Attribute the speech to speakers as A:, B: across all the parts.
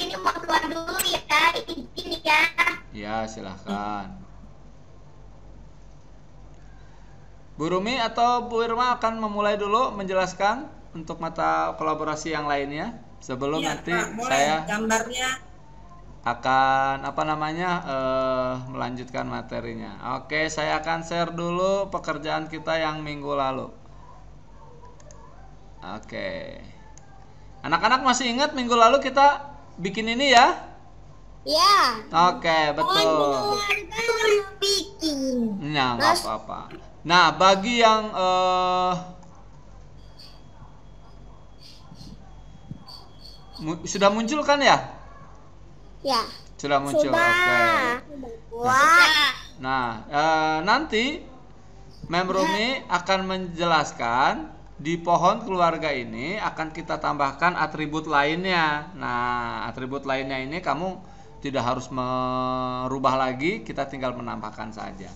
A: ini mau keluar dulu ya, izin ya.
B: Ya, silahkan. Bu Rumi atau Bu Irma akan memulai dulu menjelaskan untuk mata kolaborasi yang lainnya sebelum
C: Iya,
B: nanti
C: Pak, boleh.
B: saya
C: Gambarnya
B: akan melanjutkan materinya. Oke, saya akan share dulu pekerjaan kita yang minggu lalu. Oke. Anak-anak masih ingat minggu lalu kita bikin ini ya?
A: Ya.
B: Oke, betul.
A: Bikin.
B: Nah, nggak apa-apa. Nah, bagi yang sudah muncul kan ya?
A: Ya.
B: Sudah muncul.
A: Sudah.
B: Oke. Nah, nanti Mem Rumi akan menjelaskan di pohon keluarga ini akan kita tambahkan atribut lainnya. Nah, atribut lainnya ini kamu tidak harus merubah lagi, kita tinggal menambahkan saja.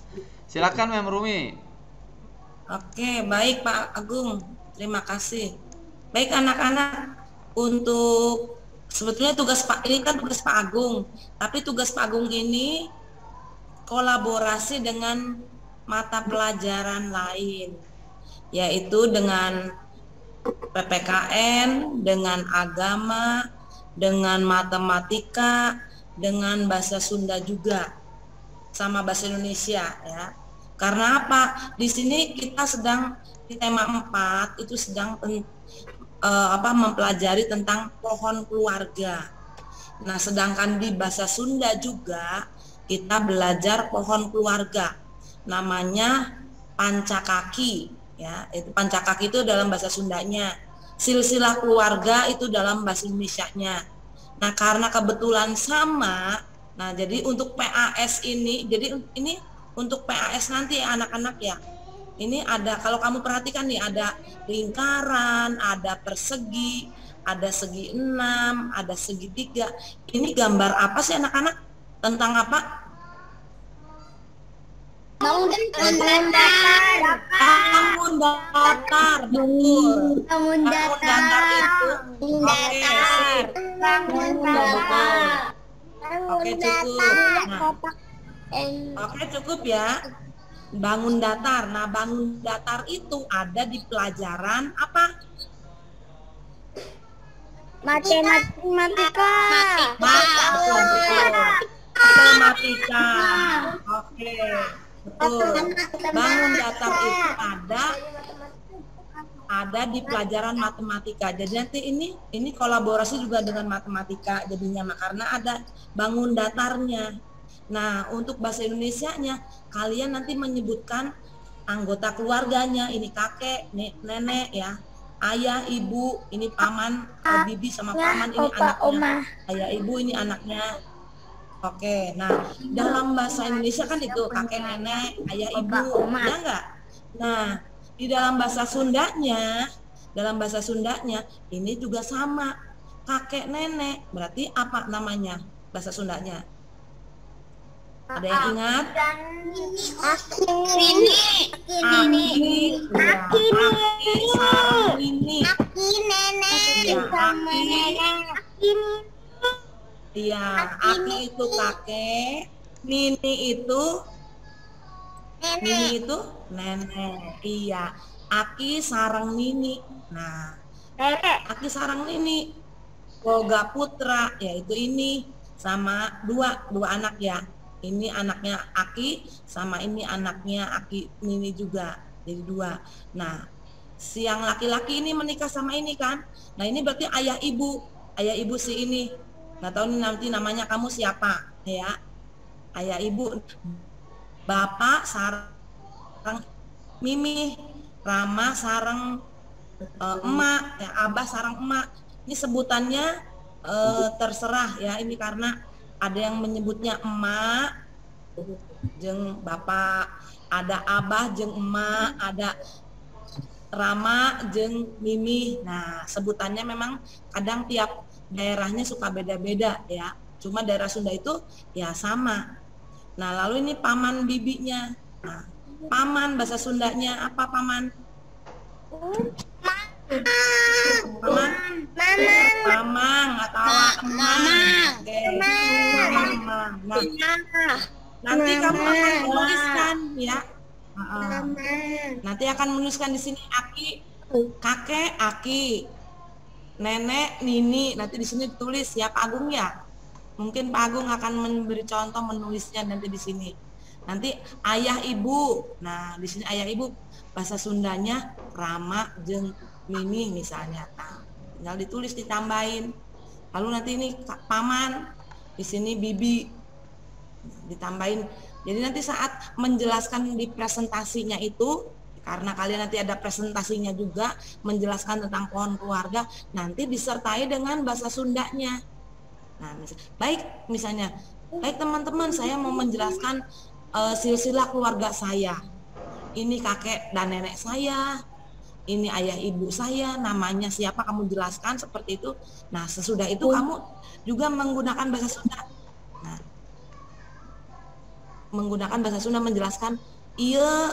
B: Silakan Mem Rumi.
C: Oke, baik Pak Agung. Terima kasih. Baik anak-anak, untuk sebetulnya tugas Pak ini kan tugas Pak Agung, tapi tugas Pak Agung ini kolaborasi dengan mata pelajaran lain, yaitu dengan PPKN, dengan agama, dengan matematika, dengan bahasa Sunda juga, sama bahasa Indonesia ya. Karena apa? Di sini kita sedang di tema 4 itu sedang mempelajari tentang pohon keluarga. Nah, sedangkan di bahasa Sunda juga kita belajar pohon keluarga. Namanya pancakaki ya. Itu pancakaki itu dalam bahasa Sundanya. Silsilah keluarga itu dalam bahasa Indonesianya. Nah, karena kebetulan sama, nah jadi untuk PAS ini, jadi ini untuk PAS nanti anak-anak ya. Ini ada, kalau kamu perhatikan nih, ada lingkaran, ada persegi, ada segi 6, ada segi 3. Ini gambar apa sih anak-anak? Tentang apa?
A: Bangun datar.
C: Bangun datar, betul.
A: Bangun datar.
C: Itu. Oke, sip.
A: Bangun datar.
C: Oke, cukup. Nah, oke, cukup ya. Bangun datar. Nah, bangun datar itu ada di pelajaran apa?
A: Matematika.
C: Matematika. Oke, betul. Bangun datar itu ada di pelajaran matematika. Jadi nanti ini kolaborasi juga dengan matematika jadinya, karena ada bangun datarnya. Nah, untuk bahasa Indonesianya kalian nanti menyebutkan anggota keluarganya. Ini kakek, nenek ya, ayah, ibu, ini paman, bibi sama paman, ini anaknya. Ayah, ibu, ini anaknya. Oke, nah dalam bahasa Indonesia kan itu kakek, nenek, ayah, ibu, ya enggak? Nah, di dalam bahasa Sundanya ini juga sama. Kakek, nenek, berarti apa namanya bahasa Sundanya? Ada yang ingat? Iya, Aki itu kakek, Nini itu nenek. Iya, Aki sarang Nini. Nah, Aki sarang Nini. Boga putra, yaitu ini sama dua anak ya. Ini anaknya Aki sama ini anaknya Aki Nini juga, jadi 2. Nah, si yang laki-laki ini menikah sama ini kan. Nah, ini berarti ayah ibu si ini. Nggak tahu nih nanti namanya kamu siapa ya. Ayah ibu, bapak sarang Mimi, Rama sarang emak ya, Abah sarang emak. Ini sebutannya terserah ya, ini karena ada yang menyebutnya emak jeung bapak, ada abah jeung emak, ada Rama jeung Mimi. Nah, sebutannya memang kadang tiap daerahnya suka beda-beda ya. Cuma daerah Sunda itu ya sama. Nah, lalu ini paman bibinya. Nah, paman bahasa Sundanya apa paman? Mama.
A: Mama.
C: Mamang atau
A: Mamang.
C: Oke. Mamang. Nah, nanti kamu akan menuliskan ya. Nanti akan menuliskan di sini Aki, kakek Aki, nenek Nini. Nanti di sini ditulis ya Pak Agung ya. Mungkin Pak Agung akan memberi contoh menulisnya nanti di sini. Nanti ayah ibu. Nah, di sini ayah ibu bahasa Sundanya Rama jeung Mini misalnya. Nah, tinggal ditulis ditambahin. Lalu nanti ini paman, di sini bibi. Ditambahin. Jadi nanti saat menjelaskan di presentasinya itu, karena kalian nanti ada presentasinya juga menjelaskan tentang pohon keluarga, nanti disertai dengan bahasa Sundanya. Nah, baik teman-teman, saya mau menjelaskan silsilah keluarga saya. Ini kakek dan nenek saya, ini ayah ibu saya, namanya siapa kamu jelaskan seperti itu. Nah, sesudah itu kamu juga menggunakan bahasa Sunda. Nah, menggunakan bahasa Sunda menjelaskan iya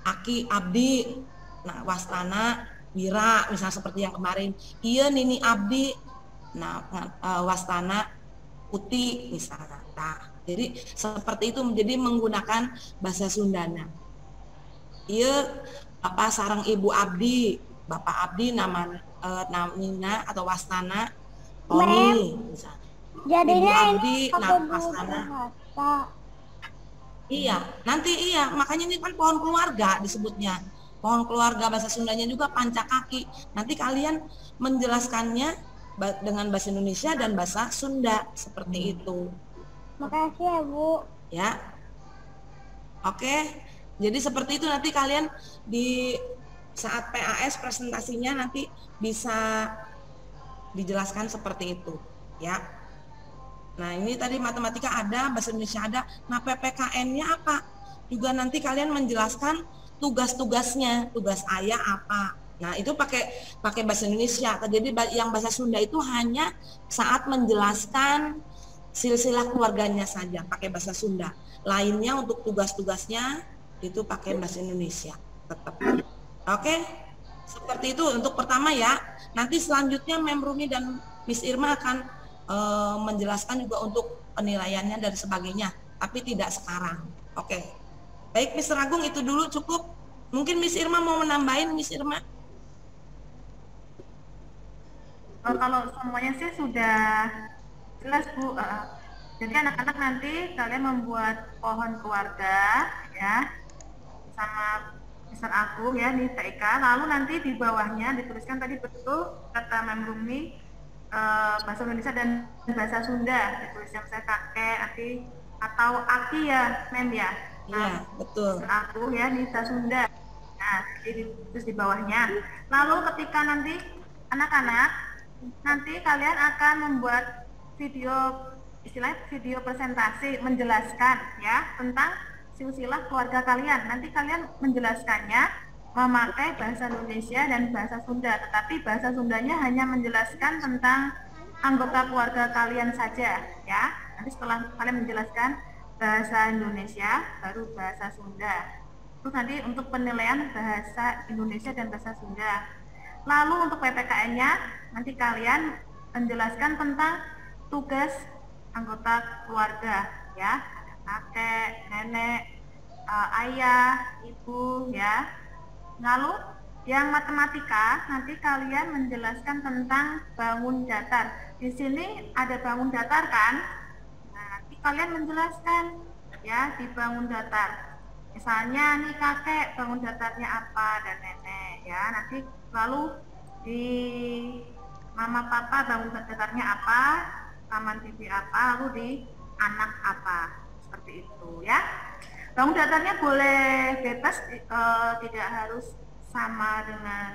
C: Aki Abdi, nah Wastana Mira misalnya seperti yang kemarin, iya Nini Abdi, nah Wastana Uti misalnya. Nah, jadi seperti itu, menjadi menggunakan bahasa Sundana. Iya Bapak sarang Ibu Abdi, Bapak Abdi namina atau Wastana Tony misalnya.
A: Jadinya
C: Ibu Abdi
A: pakai
C: Wastana.
A: bahasa.
C: Iya, nanti iya, makanya ini kan pohon keluarga disebutnya. Pohon keluarga bahasa Sundanya juga pancakaki. Nanti kalian menjelaskannya dengan bahasa Indonesia dan bahasa Sunda seperti itu.
A: Makasih ya Bu.
C: Ya. Oke. Jadi seperti itu, nanti kalian di saat PAS presentasinya nanti bisa dijelaskan seperti itu, ya. Nah, ini tadi matematika ada, bahasa Indonesia ada. Nah, PPKN-nya apa? Juga nanti kalian menjelaskan tugas-tugasnya, tugas ayah apa. Nah, itu pakai bahasa Indonesia. Jadi yang bahasa Sunda itu hanya saat menjelaskan silsilah keluarganya saja, pakai bahasa Sunda. Lainnya untuk tugas-tugasnya itu pakai bahasa Indonesia tetap. Oke? Seperti itu untuk pertama ya. Nanti selanjutnya Mem Rumi dan Miss Irma akan menjelaskan juga untuk penilaiannya dan sebagainya, tapi tidak sekarang. Oke. Baik, Mr. Agung, itu dulu cukup. Mungkin Miss Irma mau menambahin, Miss Irma?
D: Kalau semuanya sih sudah jelas Bu. Jadi anak-anak nanti kalian membuat pohon keluarga ya sama Mr. Agung ya di TIK. Lalu nanti di bawahnya dituliskan tadi betul kata Mem Rumi, bahasa Indonesia dan bahasa Sunda, ditulisnya saya kakek, Aki atau Aki ya Mem ya.
C: Iya, betul.
D: Aku ya Nisa Sunda. Nah, jadi terus di bawahnya. Lalu ketika nanti anak-anak nanti kalian akan membuat video, istilahnya video presentasi menjelaskan ya tentang silsilah keluarga kalian. Nanti kalian menjelaskannya memakai bahasa Indonesia dan bahasa Sunda, tetapi bahasa Sundanya hanya menjelaskan tentang anggota keluarga kalian saja ya. Nanti setelah kalian menjelaskan bahasa Indonesia baru bahasa Sunda. Terus nanti untuk penilaian bahasa Indonesia dan bahasa Sunda. Lalu untuk PPKN-nya nanti kalian menjelaskan tentang tugas anggota keluarga ya, kakek, nenek, ayah, ibu ya. Lalu yang matematika nanti kalian menjelaskan tentang bangun datar. Di sini ada bangun datar kan? Nah, nanti kalian menjelaskan ya di bangun datar. Misalnya nih kakek bangun datarnya apa dan nenek ya. Nanti lalu di mama papa bangun datarnya apa, paman bibi apa, lalu di anak apa. Seperti itu ya. Bangun datarnya boleh bebas, tidak harus sama dengan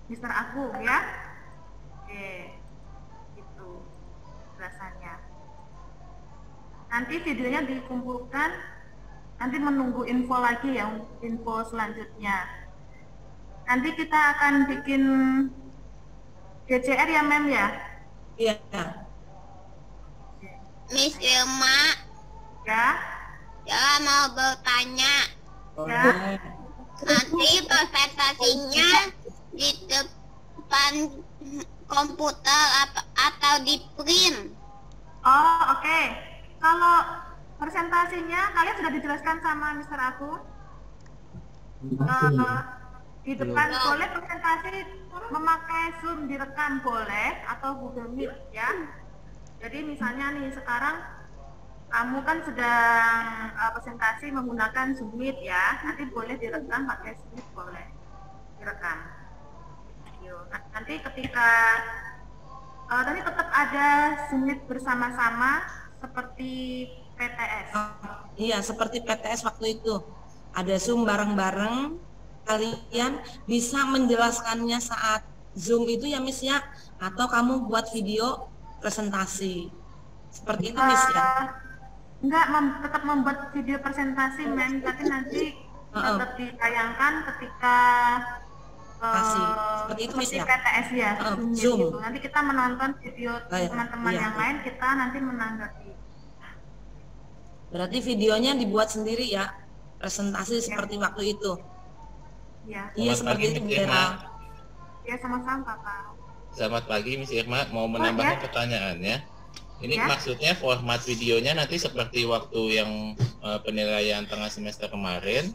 D: Mr. Agung ya. Oke, itu rasanya. Nanti videonya dikumpulkan, nanti menunggu info lagi ya, info selanjutnya. Nanti kita akan bikin GCR ya Mem ya?
C: Iya.
A: Miss Irma,
D: Ya.
A: saya mau bertanya.
D: Ya.
A: Nanti presentasinya depan komputer atau di print?
D: Oh, oke. Kalau presentasinya kalian sudah dijelaskan sama Mister Aku? Di depan boleh presentasi memakai Zoom direkam boleh atau Google Meet ya. Jadi misalnya nih sekarang kamu kan sedang presentasi menggunakan Zoom Meet ya. Nanti boleh direkam pakai Zoom Meet, boleh direkam. Nanti ketika nanti tetap ada Zoom Meet bersama-sama seperti PTS.
C: Iya, seperti PTS waktu itu. Ada Zoom bareng-bareng. Kalian bisa menjelaskannya saat Zoom itu ya Miss ya, atau kamu buat video presentasi seperti itu Miss ya?
D: Enggak, tetap membuat video presentasi Mem, tapi nanti tetap ditayangkan ketika
C: seperti itu Miss ya?
D: PTS ya,
C: Zoom.
D: gitu. Nanti kita menonton video teman-teman yang lain, kita nanti menanggapi.
C: Berarti videonya dibuat sendiri ya, presentasi seperti waktu itu. Iya seperti itu Bera.
D: Ya sama-sama Kakak.
E: Selamat pagi Miss Irma, mau menambahkan pertanyaannya. Ini maksudnya format videonya nanti seperti waktu yang penilaian tengah semester kemarin,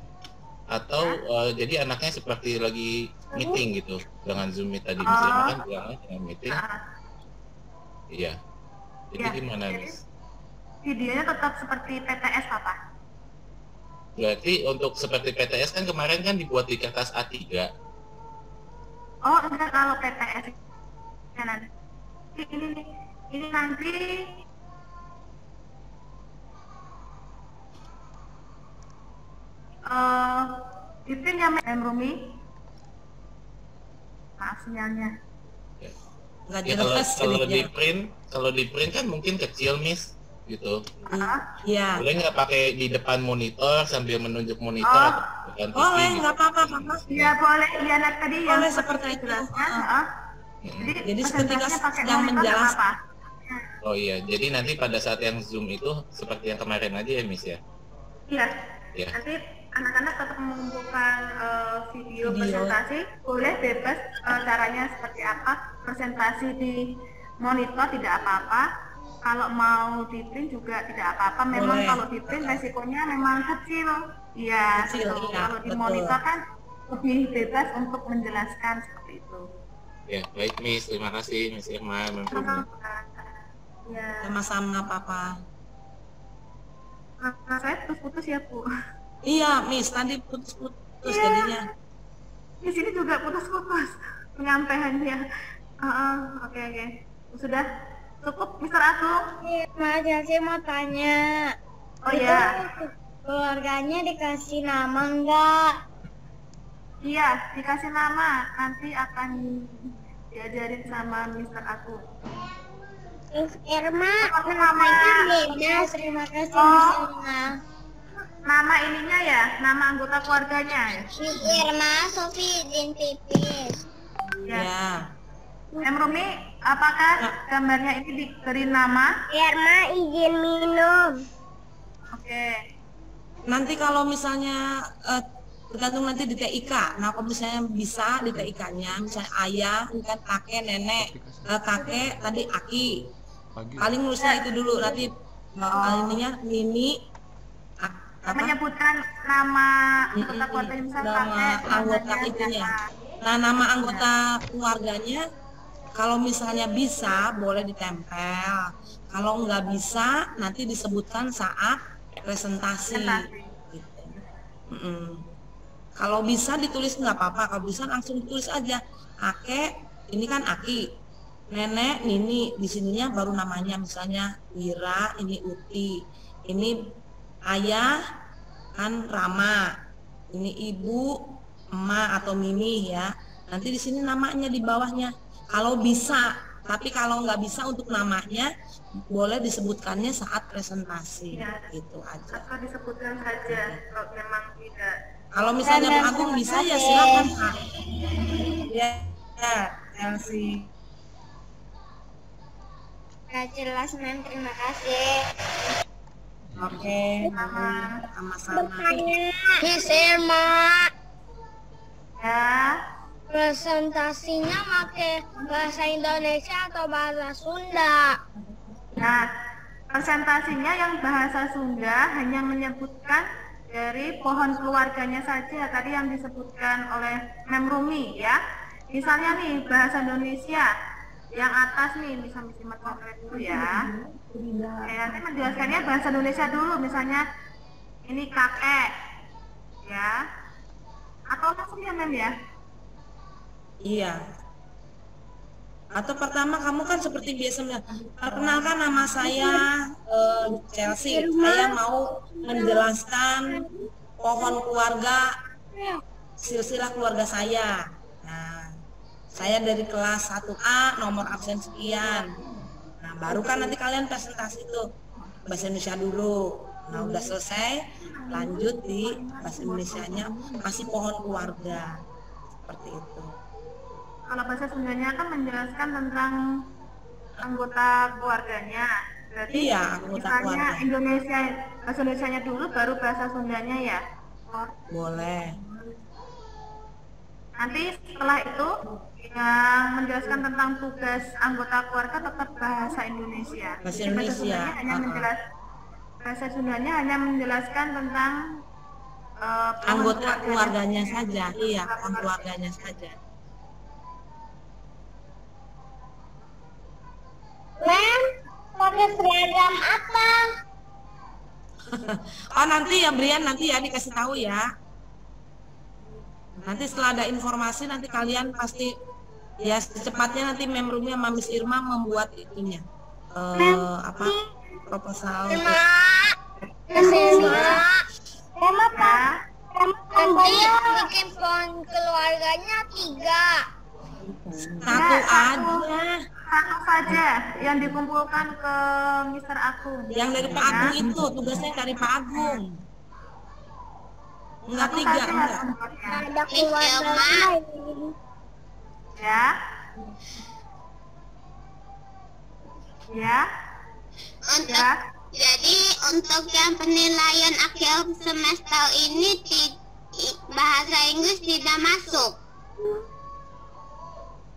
E: atau jadi anaknya seperti lagi meeting gitu dengan Zoom Meet tadi Miss Irma kan bilangnya dengan meeting. Iya. Jadi gimana Miss?
D: Videonya tetap seperti PTS Papa.
E: Berarti untuk seperti PTS kan kemarin kan dibuat di kertas A3.
D: Oh enggak, kalau PTS ya nanti ini nanti di print ya Mem Rumi. Maaf sinyalnya.
E: Ya, kalau di print kan mungkin kecil Miss gitu.
C: Iya.
E: Boleh nggak pakai di depan monitor sambil menunjuk monitor?
C: Boleh, nggak apa-apa, Papa.
D: Iya boleh, iya tadi yang
C: boleh seperti itu. Jadi ketika sedang menjelaskan.
E: Oh iya, jadi nanti pada saat yang Zoom itu seperti yang kemarin aja ya Miss ya?
D: Iya.
E: Ya.
D: Nanti anak-anak tetap mengumpulkan video presentasi, boleh bebas caranya seperti apa, presentasi di monitor tidak apa-apa. Kalau mau di print juga tidak apa-apa. Memang kalau di print resikonya memang kecil. Iya. Kalau di monitor kan lebih bebas untuk menjelaskan seperti itu.
E: Ya, baik Miss. Terima kasih Miss Irma.
D: Ya.
C: Sama-sama Papa.
D: Saya putus-putus ya Bu.
C: Iya Miss, tadi putus-putus jadinya.
D: Di sini juga putus-putus penyampaiannya. Oke. Sudah. Cukup, Mister Agung?
A: Mas, saya mau tanya.
D: Oh ya.
A: Keluarganya dikasih nama enggak?
D: Iya, dikasih nama. Nanti akan diajarin sama Mister Agung.
A: Miss Irma, namanya beda. Terima kasih Miss Irma.
D: Nama ininya ya, nama anggota keluarganya ya?
A: Miss Irma, Sofi izin pipis.
C: Ya.
D: Rumi, apakah gambarnya ini diberi nama?
A: Irma izin minum.
D: Oke.
C: Nanti kalau misalnya tergantung nanti di TIK. Nah kalau misalnya bisa di TIK-nya, misalnya ayah, kan kakek, nenek, kakek tadi aki. Paling nulisnya itu dulu. Nanti ininya Nini.
D: Menyebutkan nama anggota keluarga misalnya
C: nama anggota itunya. Nah nama anggota keluarganya kalau misalnya bisa boleh ditempel, kalau nggak bisa nanti disebutkan saat presentasi. Gitu. Kalau bisa ditulis nggak apa-apa, kalau bisa langsung ditulis aja. Kakek ini kan Aki, nenek Nini, di sininya baru namanya misalnya Wira, ini Uti, ini ayah kan Rama, ini ibu Emak atau Mimi ya. Nanti di sini namanya di bawahnya. Kalau bisa, tapi kalau nggak bisa untuk namanya boleh disebutkannya saat presentasi, gitu aja.
D: Atau disebutkan saja kalau memang tidak.
C: Kalau misalnya Pak Agung bisa ya silakan Pak. Ya, Elsie.
A: Gak jelas Mem, terima kasih.
C: Oke, sama-sama.
A: Miss Irma.
D: Ya.
A: Presentasinya pakai bahasa Indonesia atau bahasa Sunda?
D: Nah, presentasinya yang bahasa Sunda hanya menyebutkan dari pohon keluarganya saja tadi yang disebutkan oleh Mem Rumi ya. Misalnya nih bahasa Indonesia yang atas nih, misalnya dulu ya. Nanti menjelaskannya bahasa Indonesia dulu, misalnya ini kakek ya. Atau langsung ya Mem ya?
C: Iya. Atau pertama kamu kan seperti biasanya, perkenalkan nama saya Chelsea. Saya mau menjelaskan pohon keluarga, silsilah keluarga saya. Nah, saya dari kelas 1A, nomor absen sekian. Nah, baru kan nanti kalian presentasi tuh bahasa Indonesia dulu. Nah, udah selesai, lanjut di bahasa Indonesianya masih pohon keluarga. Seperti itu.
D: Kalau bahasa Sundanya kan menjelaskan tentang anggota keluarganya. Berarti
C: iya, anggota
D: misalnya
C: keluarga.
D: Indonesia, bahasa Indonesianya dulu baru bahasa Sundanya ya.
C: Boleh.
D: Nanti setelah itu yang menjelaskan tentang tugas anggota keluarga tetap bahasa Indonesia.
C: Bahasa
D: Jadi
C: Indonesia.
D: Bahasa Sundanya hanya menjelaskan tentang
C: anggota keluarganya saja. Iya, keluarganya saja.
A: Mem, pakai seragam apa?
C: Oh nanti ya Brian, nanti ya dikasih tahu ya. Nanti setelah ada informasi nanti kalian pasti ya secepatnya nanti Mem Rumi sama Miss Irma membuat itunya. Apa proposal.
A: Nanti bikin pohon keluarganya 3.
C: Satu aja.
D: Satu saja yang dikumpulkan ke Mr. Agung.
C: Yang dari Pak Agung itu tugasnya dari Pak Agung. Enggak 3, enggak.
A: Ada keluarga lain.
D: Ya. Ya.
A: Jadi untuk yang penilaian akhir semester ini bahasa Inggris tidak masuk.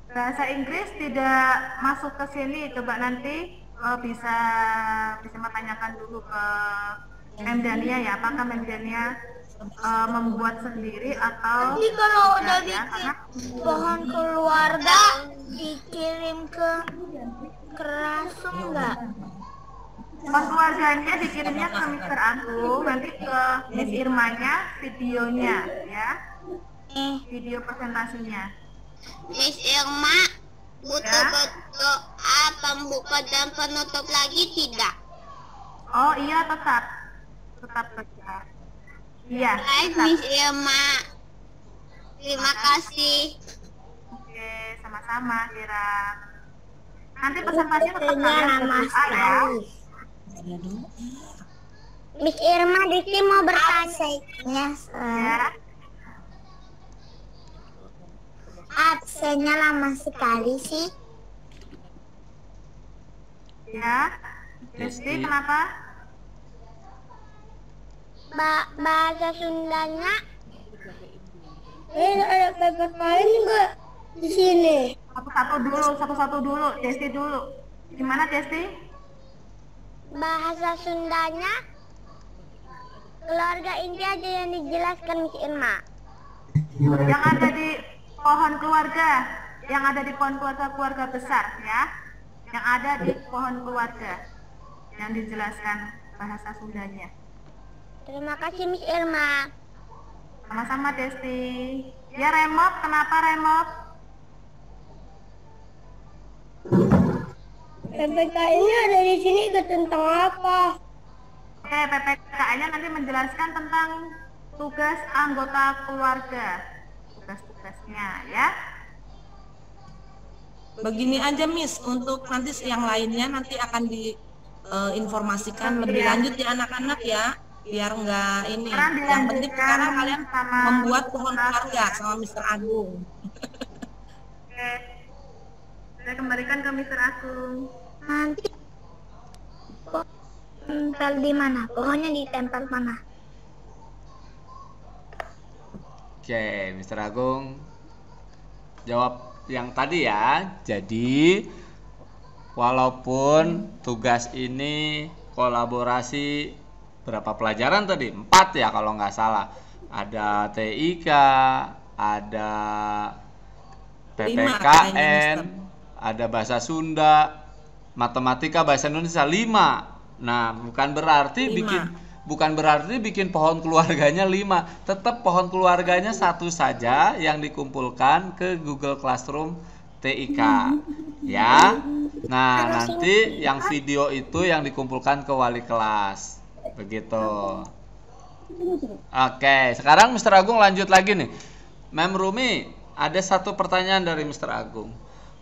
D: Bahasa Inggris tidak masuk ke sini. Coba nanti bisa bertanyakan dulu ke Mem Dania ya, apakah Mem Dania membuat sendiri atau
A: Tapi kalau udah
D: ya,
A: bikin pohon keluarga dikirim ke Rasum enggak?
D: pohon keluarganya dikirimnya ke Mr. Agung, nanti ke Miss Irmanya videonya ya, video presentasinya.
A: Miss Irma butuh berdoa pembuka dan penutup lagi tidak?
D: Oh iya, tetap kerja. Iya.
A: Baik Miss Irma, terima kasih.
D: Oke, sama-sama Kira. Nanti presentasinya tetap kalian
A: lama
D: berdoa ya.
A: Miss Irma, Diki mau bertanya.
D: Ya.
A: Absennya lama sekali sih.
D: Ya. Desti kenapa?
A: Bahasa Sundanya. Ada paper lain enggak di sini?
D: Satu-satu dulu, Desti dulu. Gimana Desti?
A: Bahasa Sundanya keluarga inti aja yang dijelaskan Miss Irma.
D: Yang ada di pohon keluarga, yang ada di pohon keluarga besar ya. Yang ada di pohon keluarga yang dijelaskan bahasa Sundanya.
A: Terima kasih Miss Irma.
D: Sama-sama Desti. Ya Remot, kenapa Remot?
A: PPK-nya ada di sini tentang apa?
D: Oke, PPK-nya nanti menjelaskan tentang tugas anggota keluarga. Tugas-tugasnya ya.
C: Begini aja Miss, untuk nanti yang lainnya nanti akan diinformasikan lebih lanjut ya anak-anak ya, biar enggak ini. Yang penting sekarang kalian membuat pohon keluarga sama Mr. Agung.
D: Oke. Saya kembalikan ke Mr. Agung.
A: Nanti tempel di mana? Pokoknya ditempel mana?
B: Oke, Mr. Agung. jawab yang tadi ya. Jadi walaupun tugas ini kolaborasi berapa pelajaran tadi? 4 ya kalau nggak salah. Ada TIK, ada PPKN, ada bahasa Sunda, matematika, bahasa Indonesia 5. Nah, bukan berarti bikin pohon keluarganya 5. Tetap pohon keluarganya 1 saja yang dikumpulkan ke Google Classroom TIK. Ya. Nah, nanti yang video itu yang dikumpulkan ke wali kelas. Begitu. Oke, sekarang Mr. Agung lanjut lagi nih. Mem Rumi, ada satu pertanyaan dari Mr. Agung.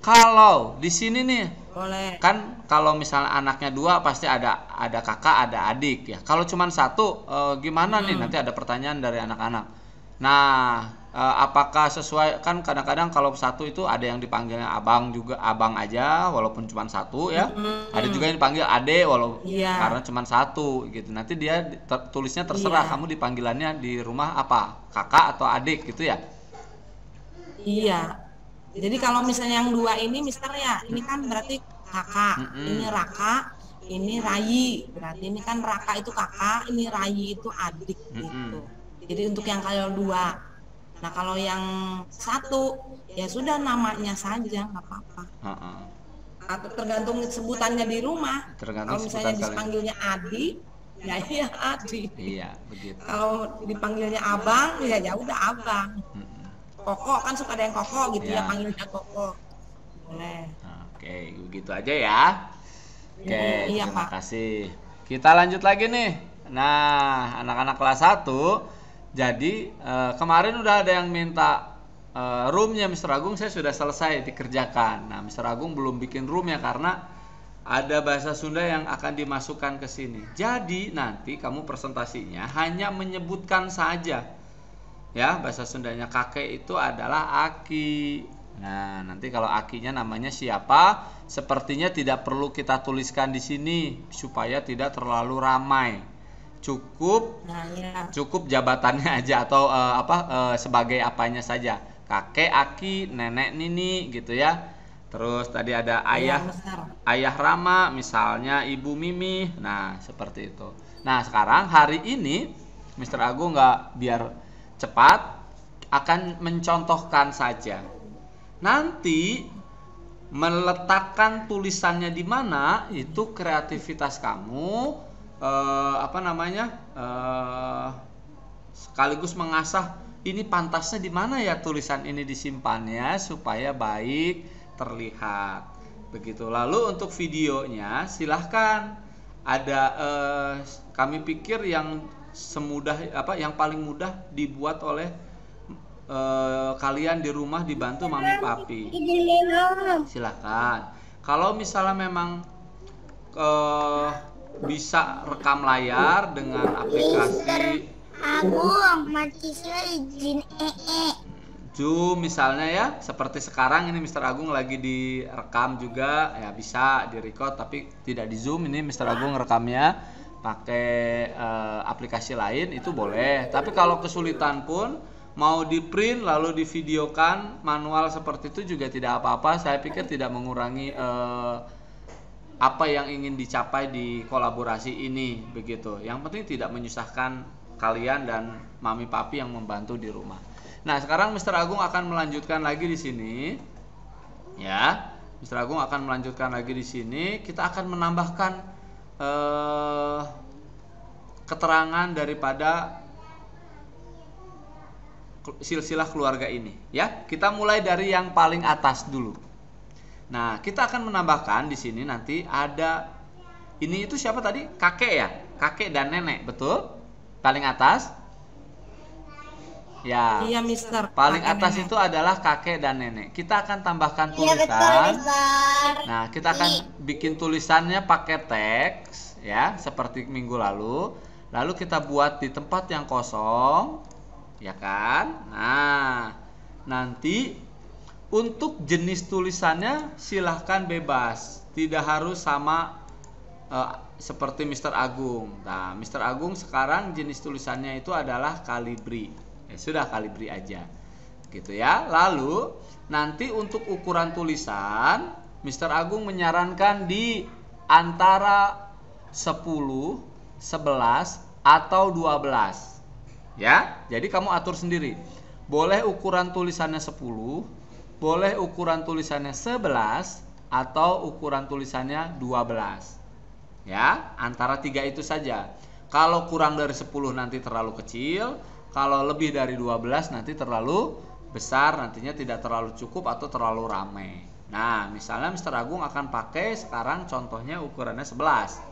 B: Kalau di sini nih,
C: boleh.
B: Kan kalau misalnya anaknya 2 pasti ada kakak, ada adik ya. Kalau cuma 1, gimana nih? Nanti ada pertanyaan dari anak-anak. Nah, apakah sesuai? Kan kadang-kadang kalau 1 itu ada yang dipanggilnya abang juga, abang aja walaupun cuma 1 ya. Ada juga yang dipanggil ade walaupun karena cuma 1 gitu. Nanti dia tulisnya terserah kamu dipanggilannya di rumah apa, kakak atau adik gitu ya.
C: Iya. Jadi kalau misalnya yang 2 ini Mister ya, ini kan berarti kakak, ini Raka, ini Rayi. Berarti ini kan Raka itu kakak, ini Rayi itu adik gitu. Jadi untuk yang kalau 2. Nah kalau yang 1 ya sudah namanya saja, nggak apa-apa. Atau tergantung sebutannya di rumah. Kalau misalnya dipanggilnya Adi, ya iya Adi.
B: Iya begitu.
C: Kalau dipanggilnya abang, ya udah abang. Koko kan suka ada yang koko gitu ya, panggilnya koko. Boleh.
B: Oke, begitu aja ya. Oke,
C: iya,
B: terima
C: Pak.
B: kasih. Kita lanjut lagi nih. Nah, anak-anak kelas 1. Jadi kemarin udah ada yang minta roomnya Mr. Agung, saya sudah selesai dikerjakan. Nah, Mr. Agung belum bikin roomnya karena ada bahasa Sunda yang akan dimasukkan ke sini. Jadi nanti kamu presentasinya hanya menyebutkan saja. Ya, bahasa Sundanya kakek itu adalah Aki. Nah, nanti kalau Akinya namanya siapa, sepertinya tidak perlu kita tuliskan di sini supaya tidak terlalu ramai. Cukup jabatannya aja atau sebagai apanya saja. Kakek Aki, nenek Nini gitu ya. Terus tadi ada ayah Rama, misalnya Ibu Mimi. Nah, seperti itu. Nah, sekarang hari ini Mr. Agung nggak biar cepat akan mencontohkan saja. Nanti meletakkan tulisannya di mana itu kreativitas kamu, sekaligus mengasah ini pantasnya di mana ya tulisan ini disimpannya supaya baik terlihat. Begitu. Lalu untuk videonya silahkan ada kami pikir yang yang paling mudah dibuat oleh kalian di rumah dibantu mami papi. Silakan. Kalau misalnya memang bisa rekam layar dengan aplikasi
A: Agung, mahasiswa izin
B: Zoom misalnya ya, seperti sekarang ini Mr. Agung lagi direkam juga ya, bisa direcord tapi tidak di Zoom. Ini Mr. Agung rekamnya pakai aplikasi lain itu boleh. Tapi kalau kesulitan pun mau di print lalu divideokan manual seperti itu juga tidak apa-apa. Saya pikir tidak mengurangi apa yang ingin dicapai di kolaborasi ini begitu. Yang penting tidak menyusahkan kalian dan mami papi yang membantu di rumah. Nah, sekarang Mr. Agung akan melanjutkan lagi di sini. Ya, Mr. Agung akan melanjutkan lagi di sini. Kita akan menambahkan keterangan daripada silsilah keluarga ini ya. Kita mulai dari yang paling atas dulu. Nah, kita akan menambahkan di sini nanti ada ini itu siapa tadi? Kakek ya? Kakek dan nenek, betul? Paling atas? Ya.
C: Iya, Mister.
B: Paling atas nenek itu adalah kakek dan nenek. Kita akan tambahkan tulisan. Nah, kita akan bikin tulisannya pakai teks ya, seperti minggu lalu. Lalu kita buat di tempat yang kosong, ya kan? Nah, nanti untuk jenis tulisannya silahkan bebas, tidak harus sama seperti Mr. Agung. Nah, Mr. Agung sekarang jenis tulisannya itu adalah kalibri. Ya sudah, kalibri aja. gitu ya. Lalu nanti untuk ukuran tulisan Mr. Agung menyarankan di antara 10, 11 atau 12 ya. Jadi kamu atur sendiri, boleh ukuran tulisannya 10, boleh ukuran tulisannya 11, atau ukuran tulisannya 12 ya. Antara 3 itu saja. Kalau kurang dari 10 nanti terlalu kecil, kalau lebih dari 12 nanti terlalu besar, nantinya tidak terlalu cukup atau terlalu ramai. Nah, misalnya Mr. Agung akan pakai sekarang contohnya ukurannya 11.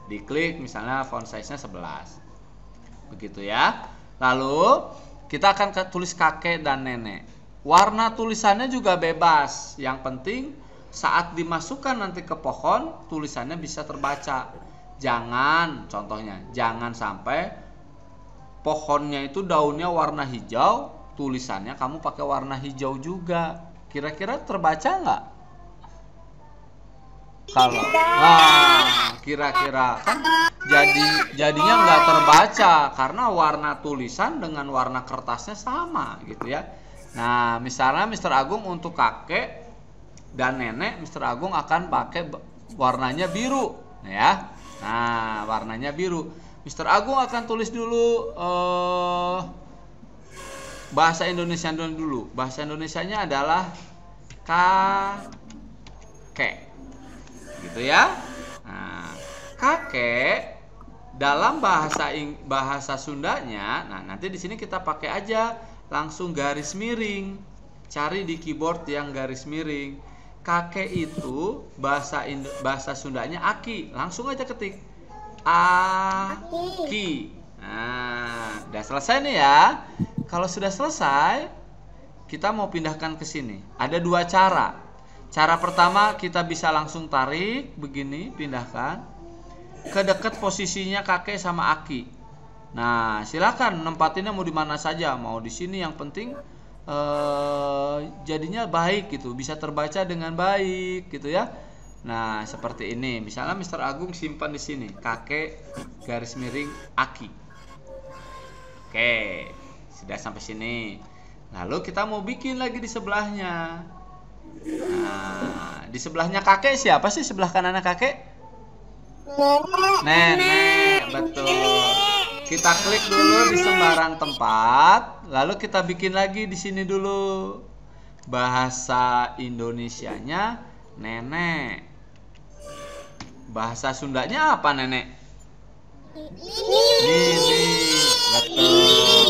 B: Diklik misalnya font size-nya 11. Begitu ya. Lalu kita akan tulis kakek dan nenek. Warna tulisannya juga bebas. Yang penting saat dimasukkan nanti ke pohon tulisannya bisa terbaca. Jangan, contohnya, jangan sampai pohonnya itu daunnya warna hijau, tulisannya kamu pakai warna hijau juga. Kira-kira terbaca nggak? Kalau kira-kira kan jadinya nggak terbaca karena warna tulisan dengan warna kertasnya sama gitu ya. Nah, misalnya Mr. Agung untuk kakek dan nenek, Mr. Agung akan pakai warnanya biru ya. Nah, warnanya biru. Mr. Agung akan tulis dulu bahasa Indonesia dulu. Bahasa Indonesianya adalah kakek. Gitu ya. Nah, kakek dalam bahasa Sundanya, nah nanti di sini kita pakai aja langsung garis miring. Cari di keyboard yang garis miring. Kakek itu bahasa Sundanya aki. Langsung aja ketik aki. Nah, udah selesai nih ya. Kalau sudah selesai, kita mau pindahkan ke sini. Ada 2 cara. Cara pertama kita bisa langsung tarik begini, pindahkan ke dekat posisinya kakek sama aki. Nah, silakan nempatinnya mau di mana saja, mau di sini, yang penting jadinya baik gitu, bisa terbaca dengan baik gitu ya. Nah, seperti ini. Misalnya Mr. Agung simpan di sini, kakek garis miring aki. Oke, sudah sampai sini. Lalu kita mau bikin lagi di sebelahnya. Nah, di sebelahnya kakek siapa sih sebelah kanannya kakek? Nenek, betul. Kita klik dulu di sembarang tempat, lalu kita bikin lagi di sini dulu. Bahasa Indonesianya nenek. Bahasa Sundanya apa nenek? Nini. Betul.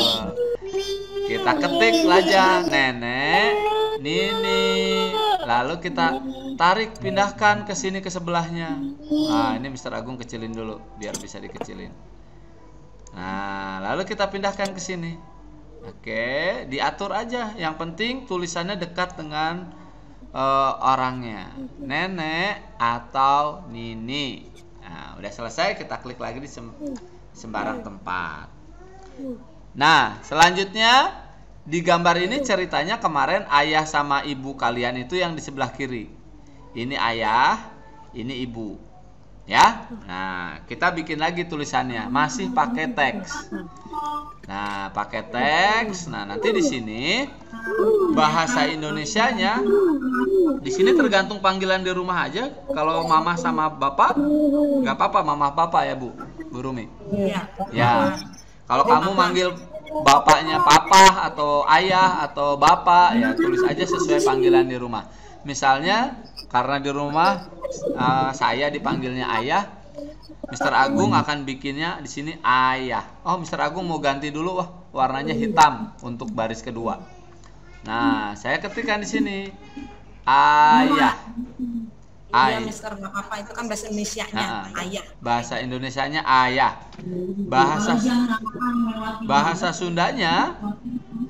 B: Kita ketik aja nenek, Nini. Lalu kita tarik, pindahkan ke sini ke sebelahnya. Nah, ini Mr. Agung kecilin dulu biar bisa dikecilin. Nah, lalu kita pindahkan ke sini. Oke, diatur aja. Yang penting tulisannya dekat dengan orangnya, nenek atau Nini. Nah, udah selesai, kita klik lagi di sembarang tempat. Nah, selanjutnya di gambar ini ceritanya kemarin ayah sama ibu kalian itu yang di sebelah kiri. Ini ayah, ini ibu. Ya. Nah, kita bikin lagi tulisannya, masih pakai teks. Nah, pakai teks. Nah, nanti di sini bahasa Indonesianya di sini tergantung panggilan di rumah aja. Kalau mama sama bapak nggak apa-apa, mama papa ya Bu Rumi. Ya. Kalau kamu manggil bapaknya papa atau ayah atau bapak, ya tulis aja sesuai panggilan di rumah. Misalnya karena di rumah saya dipanggilnya ayah, Mr. Agung akan bikinnya di sini ayah. Oh, Mr. Agung mau ganti dulu, wah warnanya hitam untuk baris kedua. Nah, saya ketikkan di sini ayah.
C: Iya, Mister, nggak apa-apa, itu kan bahasa Indonesianya ayah.
B: Bahasa Indonesianya ayah. Bahasa Sundanya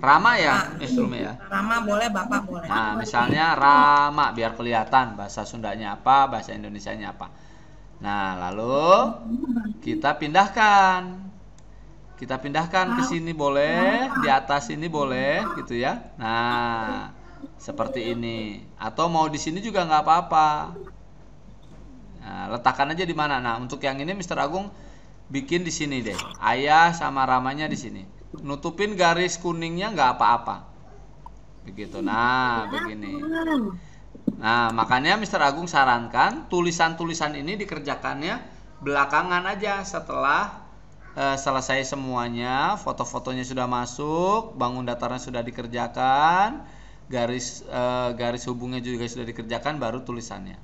B: Rama ya, Rumi ya.
C: Rama boleh, bapak boleh.
B: Nah, misalnya Rama biar kelihatan bahasa Sundanya apa, bahasa Indonesianya apa. Nah, lalu kita pindahkan. Kita pindahkan ke sini boleh, di atas ini boleh gitu ya. Nah, seperti ini. Atau mau di sini juga nggak apa-apa. Nah, letakkan aja di mana. Nah, untuk yang ini Mr. Agung bikin di sini deh. Ayah sama Ramanya di sini. Nutupin garis kuningnya nggak apa-apa. begitu. Nah, begini. Nah, makanya Mr. Agung sarankan tulisan-tulisan ini dikerjakannya belakangan aja setelah selesai semuanya, foto-fotonya sudah masuk, bangun datarnya sudah dikerjakan, garis hubungnya juga sudah dikerjakan, baru tulisannya.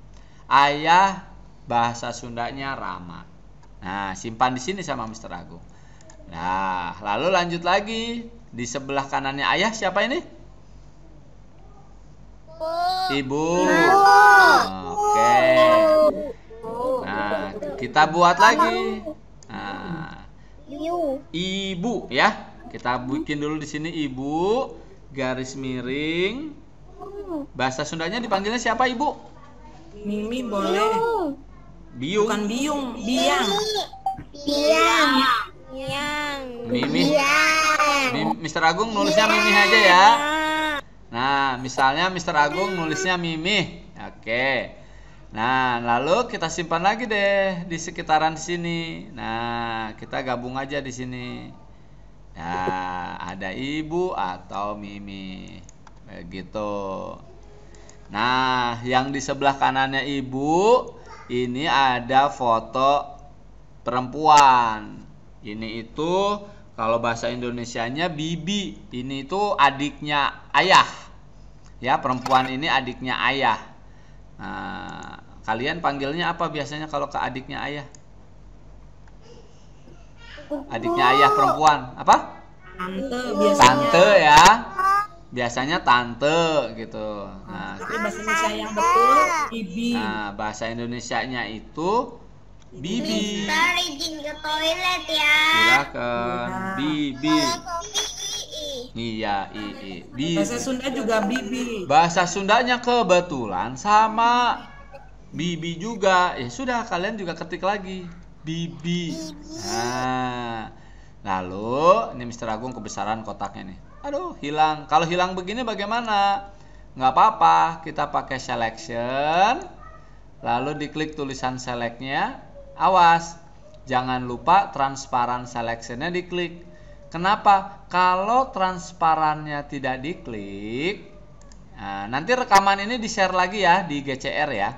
B: Ayah bahasa Sundanya Rama. Nah, simpan di sini sama Mr. Agung. Nah, lalu lanjut lagi. Di sebelah kanannya ayah siapa ini? Ibu. Oke. Nah, kita buat lagi. Nah, ibu ya. Kita bikin dulu di sini ibu, garis miring. Bahasa Sundanya dipanggilnya siapa, Ibu?
C: Mimi boleh.
B: Biung.
C: Bukan biung, biang.
B: Mimi. Mr. Agung nulisnya Mimi aja ya. Nah, misalnya Mr. Agung nulisnya Mimi. Oke. Nah, lalu kita simpan lagi deh di sekitaran sini. Nah, kita gabung aja di sini. Nah, ada ibu atau Mimi. Begitu. Nah, yang di sebelah kanannya ibu, ini ada foto perempuan. Ini itu kalau bahasa Indonesianya bibi. Ini itu adiknya ayah. Ya, perempuan ini adiknya ayah. Nah, kalian panggilnya apa biasanya kalau ke adiknya ayah? Adiknya ayah perempuan apa?
C: Tante biasanya.
B: Tante ya. Biasanya tante gitu. Nah,
C: tapi bahasa Indonesia yang betul bibi.
B: Nah, bahasa Indonesianya itu bibi.
A: Mister izin ke toilet ya.
B: Silakan. Bibi. Iya, bibi.
C: Bahasa Sunda juga bibi.
B: Bahasa Sundanya kebetulan sama bibi juga. Ya sudah, kalian juga ketik lagi bibi. Nah, lalu ini Mr. Agung kebesaran kotaknya nih. Aduh, hilang. Kalau hilang begini bagaimana? Nggak apa-apa, kita pakai selection. Lalu diklik tulisan selectnya. Awas, jangan lupa transparan selectionnya diklik. Kenapa? Kalau transparannya tidak diklik, nah, nanti rekaman ini di-share lagi ya di GCR ya.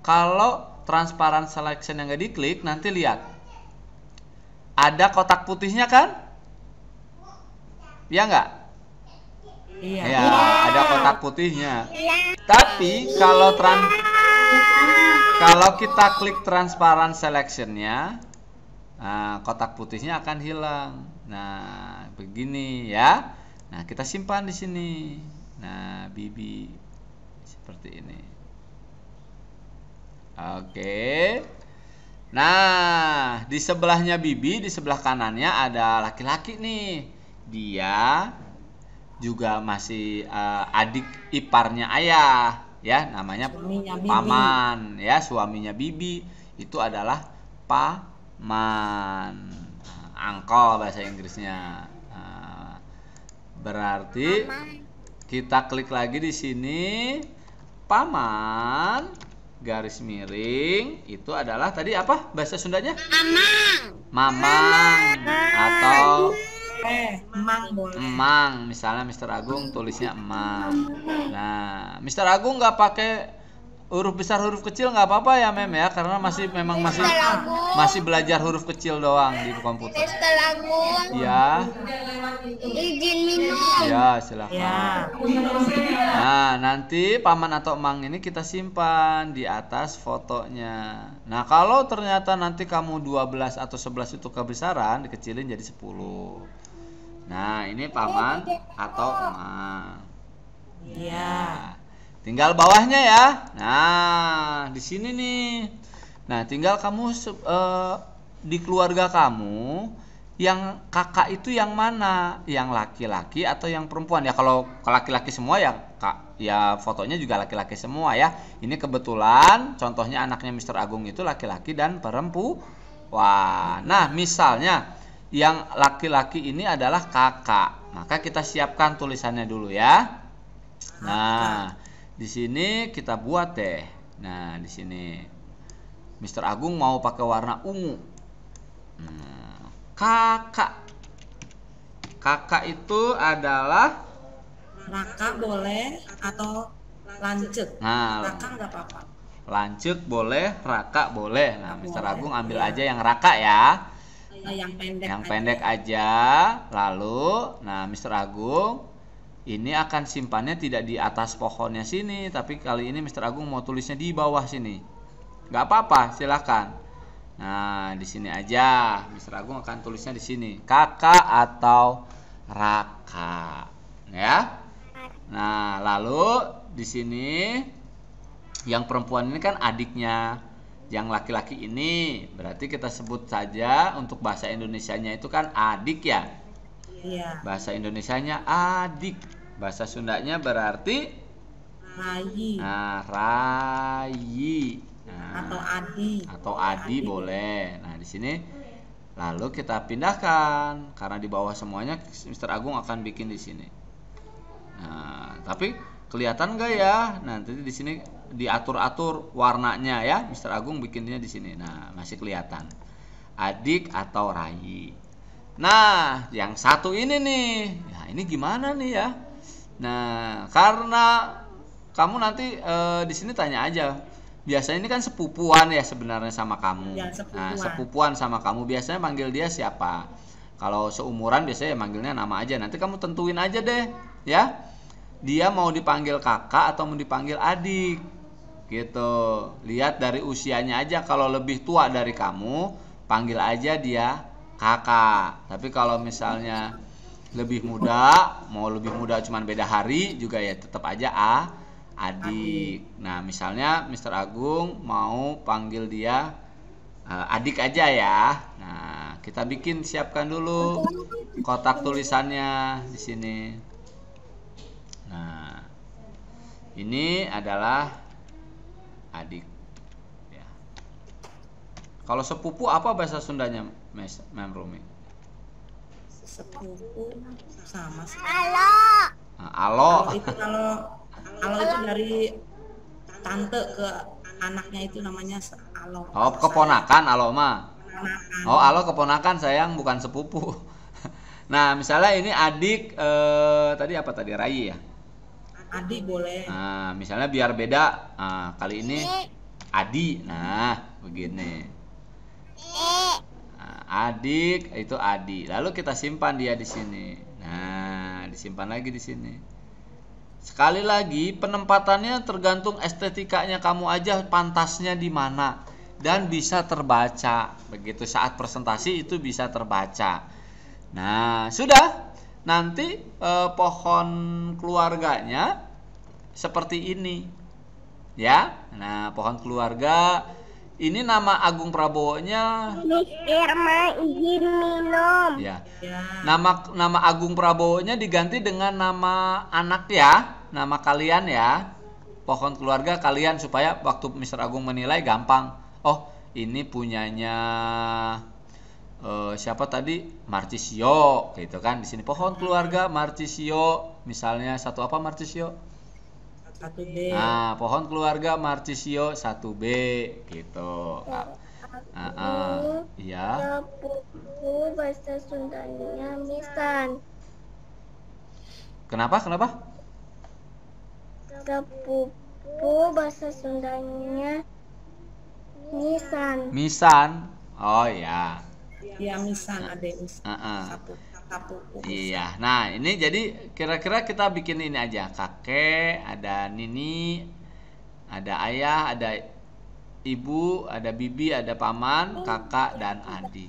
B: Kalau transparan selection yang nggak diklik, nanti lihat. Ada kotak putihnya kan? Ya nggak?
C: Iya.
B: Ya, ada kotak putihnya. Tapi kalau kita klik transparan selectionnya, nah, kotak putihnya akan hilang. Nah, begini ya. Nah, kita simpan di sini. Nah, bibi seperti ini. Oke. Nah, di sebelahnya bibi, di sebelah kanannya ada laki-laki nih. Dia juga masih adik iparnya ayah, ya, namanya paman, ya, suaminya bibi itu adalah paman, angkol bahasa Inggrisnya. Berarti kita klik lagi di sini, paman garis miring itu adalah tadi apa bahasa Sundanya? Mamang atau
C: emang boleh.
B: Emang, misalnya Mr. Agung tulisnya emang. Nah, Mr. Agung nggak pakai huruf besar huruf kecil nggak apa-apa ya Mem ya, karena masih belajar huruf kecil doang di komputer.
A: Mister Agung.
B: Ya.
A: Izin minum.
B: Ya, silakan.
C: Ya.
B: Nah, nanti paman atau emang ini kita simpan di atas fotonya. Nah, kalau ternyata nanti kamu 12 atau 11 itu kebesaran, dikecilin jadi 10. Nah, ini paman atau emang.
C: Iya.
B: Tinggal bawahnya ya. Nah, di sini nih. Nah, tinggal kamu di keluarga kamu yang kakak itu yang mana? Yang laki-laki atau yang perempuan? Ya kalau laki-laki semua ya kak, ya fotonya juga laki-laki semua ya. Ini kebetulan contohnya anaknya Mr. Agung itu laki-laki dan perempuan. Wah, nah misalnya yang laki-laki ini adalah kakak, maka kita siapkan tulisannya dulu ya. Nah, di sini kita buat deh. Nah, di sini Mr. Agung mau pakai warna ungu. Kakak itu adalah
C: Raka boleh atau lancet.
B: Nah,
C: Raka nggak apa-apa.
B: lancet boleh, raka boleh. Nah, Mr.
C: Boleh,
B: Agung ambil
C: iya.
B: aja yang raka ya.
C: Yang pendek.
B: Yang
C: aja.
B: pendek aja. Lalu, nah Mr. Agung ini akan simpannya tidak di atas pohonnya sini, tapi kali ini Mr. Agung mau tulisnya di bawah sini. Nggak apa-apa, silakan. Nah, di sini aja. Mr. Agung akan tulisnya di sini. Kakak atau raka. Ya. Nah, lalu di sini yang perempuan ini kan adiknya. Yang laki-laki ini berarti kita sebut saja untuk bahasa Indonesianya itu kan adik ya.
C: Iya.
B: Bahasa Indonesianya adik. Bahasa Sundanya berarti
C: Rayi
B: rayi. Nah,
C: atau adi.
B: atau adi boleh. Nah, di sini lalu kita pindahkan karena di bawah semuanya Mr. Agung akan bikin di sini. Nah, tapi kelihatan nggak ya? Nanti di sini diatur-atur warnanya ya. Mr. Agung bikinnya di sini. Nah, masih kelihatan. Adik atau rayi. Nah, yang satu ini nih. Nah, ini gimana nih ya? Nah, karena kamu nanti di sini tanya aja. Biasanya ini kan sepupuan ya sebenarnya sama kamu.
C: Ya, sepupuan.
B: Nah, sepupuan sama kamu biasanya manggil dia siapa? Kalau seumuran biasanya manggilnya nama aja. Nanti kamu tentuin aja deh, ya. Dia mau dipanggil kakak atau mau dipanggil adik. Gitu. Lihat dari usianya aja, kalau lebih tua dari kamu, panggil aja dia kakak. Tapi kalau misalnya lebih muda, mau lebih muda cuman beda hari juga ya tetap aja adik. Nah, misalnya Mr. Agung mau panggil dia adik aja ya. Nah, kita siapkan dulu kotak tulisannya di sini. Nah, ini adalah adik ya. Kalau sepupu apa bahasa Sundanya, Mem Rumi?
C: Sepupu sama sih.
A: Halo.
B: Nah, alo.
C: Kalau itu dari tante ke anaknya itu namanya alo.
B: Oh, keponakan alo mah.
C: Keponakan.
B: Oh, alo keponakan sayang, bukan sepupu. Nah, misalnya ini adik tadi apa tadi? Rayi ya.
C: Adik boleh.
B: Nah, misalnya biar beda. Nah, kali ini Adi. Nah, begini. Nah, adik itu Adi. Lalu kita simpan dia di sini. Nah, disimpan lagi di sini. Sekali lagi, penempatannya tergantung estetikanya kamu aja, pantasnya di mana dan bisa terbaca. Begitu saat presentasi itu bisa terbaca. Nah, sudah. Nanti pohon keluarganya seperti ini. Ya. Nah, pohon keluarga ini nama Agung Prabowo-nya
A: Miss Irma izin minum.
B: ya.
C: Ya.
B: Nama Agung Prabowo-nya diganti dengan nama anak ya, nama kalian ya. Pohon keluarga kalian supaya waktu Mr. Agung menilai gampang. Oh, ini punyanya siapa tadi? Marcisio gitu kan. Di sini pohon keluarga Marcisio, misalnya satu apa Marcisio?
C: 1B.
B: Nah, pohon keluarga Marcisio 1B gitu. Iya.
A: Sepupu bahasa Sundanya misan.
B: Kenapa?
A: Sepupu bahasa Sundanya misan.
B: Misan. Oh ya.
C: Ya misan ada misan. Satu
B: Iya. Nah, ini jadi kira-kira kita bikin ini aja. Kakek, ada nini, ada ayah, ada ibu, ada bibi, ada paman, kakak dan adik.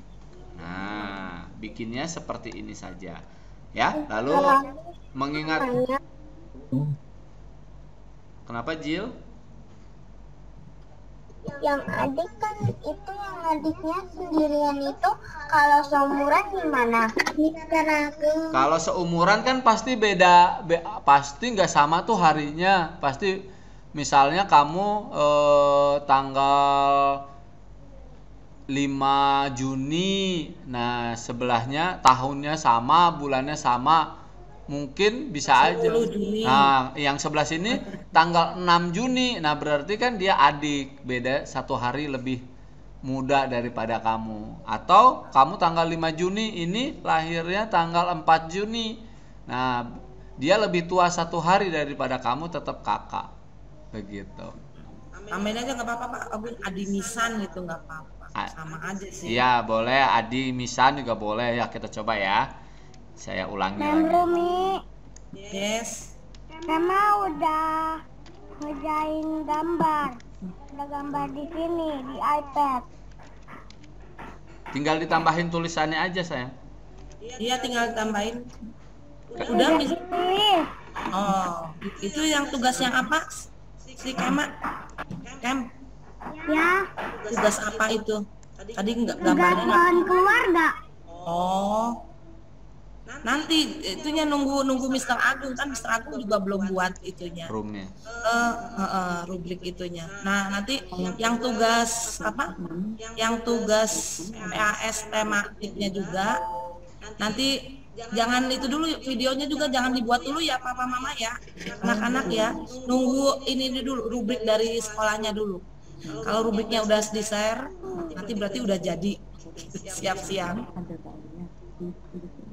B: Nah, bikinnya seperti ini saja. Ya, lalu mengingat kenapa Jill?
A: Yang adik kan itu yang adiknya sendirian itu kalau seumuran gimana? Mister Agung.
B: Kalau seumuran kan pasti beda, pasti nggak sama tuh harinya. Pasti misalnya kamu tanggal 5 Juni, nah sebelahnya tahunnya sama, bulannya sama, mungkin bisa aja.
C: 10 Juni.
B: Nah, yang sebelah sini tanggal 6 Juni, nah berarti kan dia adik, beda 1 hari lebih muda daripada kamu. Atau kamu tanggal 5 Juni, ini lahirnya tanggal 4 Juni. Nah, dia lebih tua 1 hari daripada kamu, tetap kakak. Begitu.
C: Tambahin aja nggak apa-apa Pak Agung, Adi Misan gitu nggak apa-apa. Sama aja sih.
B: Iya boleh, Adi Misan juga boleh ya, kita coba ya. Saya ulangi lagi.
A: Rumi,
C: Yes.
A: Kema udah ngerjain gambar. Ada gambar di sini di iPad.
B: Tinggal ditambahin tulisannya aja sayang.
C: Iya tinggal tambahin. Udah bisa. Oh, itu yang tugas yang apa? Si Kema. Kem,
A: Ya,
C: tugas apa itu? Tadi nggak
A: tugas
C: gambarnya nggak.
A: pohon keluarga.
C: Oh. Nanti itunya nunggu Mr. Agung, kan Mr. Agung juga belum buat itunya.
B: Roomnya.
C: Rubrik itunya. Nah, nanti yang tugas apa? Yang tugas PAS tematiknya juga. Nanti jangan itu dulu, videonya juga jangan dibuat dulu ya papa mama ya, anak-anak ya. Nunggu ini dulu, rubrik dari sekolahnya dulu. Kalau rubriknya udah di share, nanti berarti udah jadi. Siap-siap.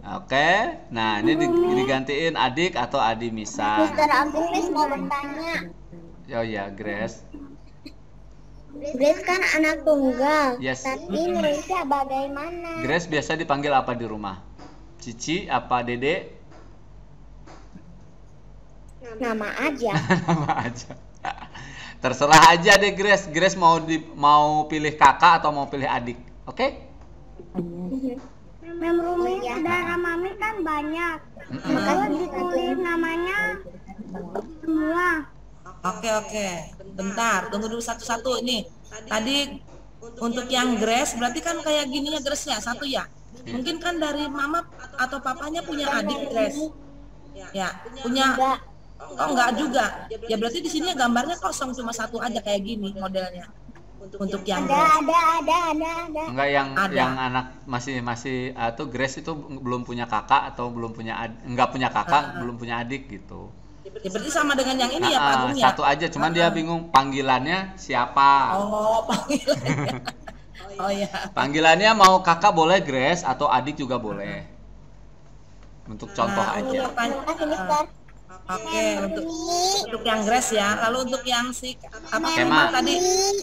B: Oke, nah ini digantiin adik atau Adi Misan.
A: Mister Agnes mau bertanya.
B: Oh ya, Grace.
A: Grace kan anak tunggal.
B: Yes.
A: Tapi Indonesia bagaimana?
B: Grace biasa dipanggil apa di rumah? Cici apa Dede?
A: Nama aja.
B: Nama aja. Terserah aja deh Grace. Grace mau pilih kakak atau mau pilih adik? Oke?
A: Mem Rumi, saudara Mami kan banyak. Kalau ditulis namanya semua.
C: Oke. Bentar, tunggu dulu satu-satu ini. Tadi untuk yang Grace berarti kan kayak gininya Grace-nya satu ya. Mungkin kan dari mama atau papanya punya adik Grace. Ya, punya. Oh enggak juga. Ya berarti di sini gambarnya kosong, cuma satu aja kayak gini modelnya. Untuk yang Grace.
A: Ada.
B: Enggak,
C: Ada.
B: yang anak masih tuh Grace itu belum punya kakak atau belum punya enggak punya kakak, belum punya adik gitu.
C: Ya berarti sama dengan yang ini ya Pak Agung ya.
B: Satu aja, cuman dia bingung panggilannya siapa.
C: Oh, panggilannya. Oh ya.
B: Panggilannya mau kakak boleh Grace atau adik juga boleh. Untuk contoh aja.
C: Oke, untuk yang Grace ya. Lalu untuk yang si apa
B: Kema.
C: Kema tadi?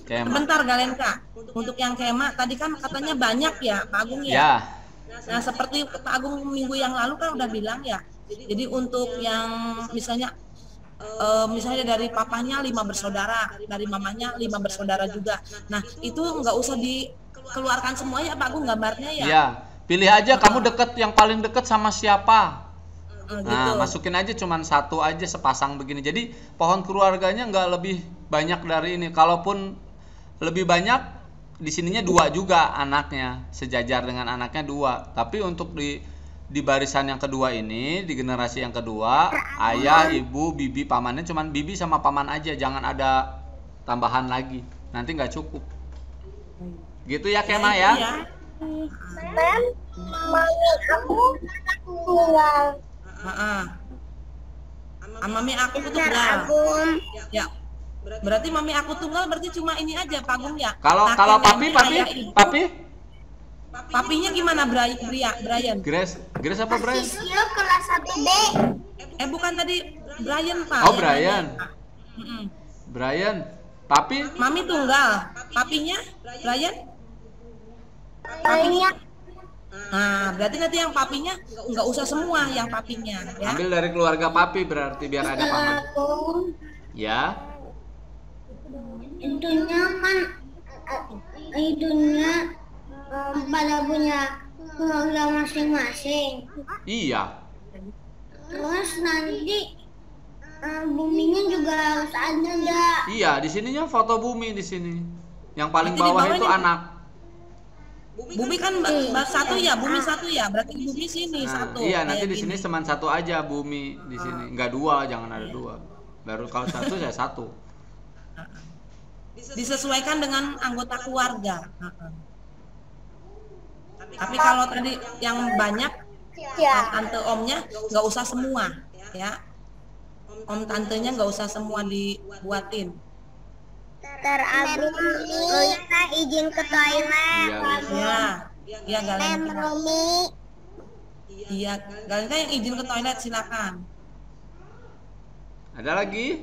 B: Kema.
C: Sebentar Galenka. Untuk yang Kema tadi kan katanya banyak ya Pak Agung ya.
B: Ya,
C: Nah, seperti Pak Agung minggu yang lalu kan udah bilang ya. Jadi untuk yang misalnya dari papanya 5 bersaudara, dari mamanya 5 bersaudara juga. Nah, itu nggak usah dikeluarkan semuanya Pak Agung gambarnya ya.
B: iya. Pilih aja kamu yang paling deket sama siapa.
C: Gitu.
B: Nah, masukin aja cuman satu aja sepasang begini. Jadi pohon keluarganya nggak lebih banyak dari ini. Kalaupun lebih banyak, di sininya 2 juga anaknya, sejajar dengan anaknya 2. Tapi untuk di barisan yang kedua ini, di generasi yang kedua, ayah, ibu, bibi, pamannya cuman bibi sama paman aja, jangan ada tambahan lagi. Nanti nggak cukup. Gitu ya Kema ya?
C: Iya.
A: Mem, Mami aku tunggal.
C: Mami aku
A: Mister
C: tunggal.
A: Agung.
C: Ya. Berarti mami aku tunggal berarti cuma ini aja Pak Agung ya.
B: Kalau papi
C: Papinya gimana Brian?
B: Grace apa Brian?
A: Sisio kelas 1B.
C: Bukan tadi Brian Pak.
B: Oh Brian. Brian. Papi?
C: Mami tunggal. Papinya Brian?
A: Papinya
C: Nah, berarti nanti yang papinya nggak usah semua yang papinya ya.
B: Ambil dari keluarga papi berarti biar ada paman.
A: Agung.
B: Ya.
A: Itunya kan pada punya keluarga masing-masing.
B: Iya.
A: Terus nanti buminya juga harus ada enggak?
B: Iya, di sininya foto bumi di sini. Yang paling
C: Nanti di
B: bawah
C: bawah
B: itu
C: ini-
B: anak.
C: Bumi kan satu ya, bumi satu ya. Berarti bumi sini
B: Nah,
C: satu.
B: iya, nanti
C: kayak
B: di sini
C: gini.
B: cuma satu aja bumi di sini. Enggak 2, jangan ada 2. Baru kalau 1 saya 1.
C: Disesuaikan dengan anggota keluarga. Tapi kalau tadi yang banyak
A: Ya.
C: tante omnya nggak usah semua ya. Om tantenya nggak usah semua dibuatin.
A: Teragung kita izin ke toilet.
C: Iya Galenka.
A: Rumi.
C: Iya Galenka yang izin ke toilet silakan.
B: Ada lagi?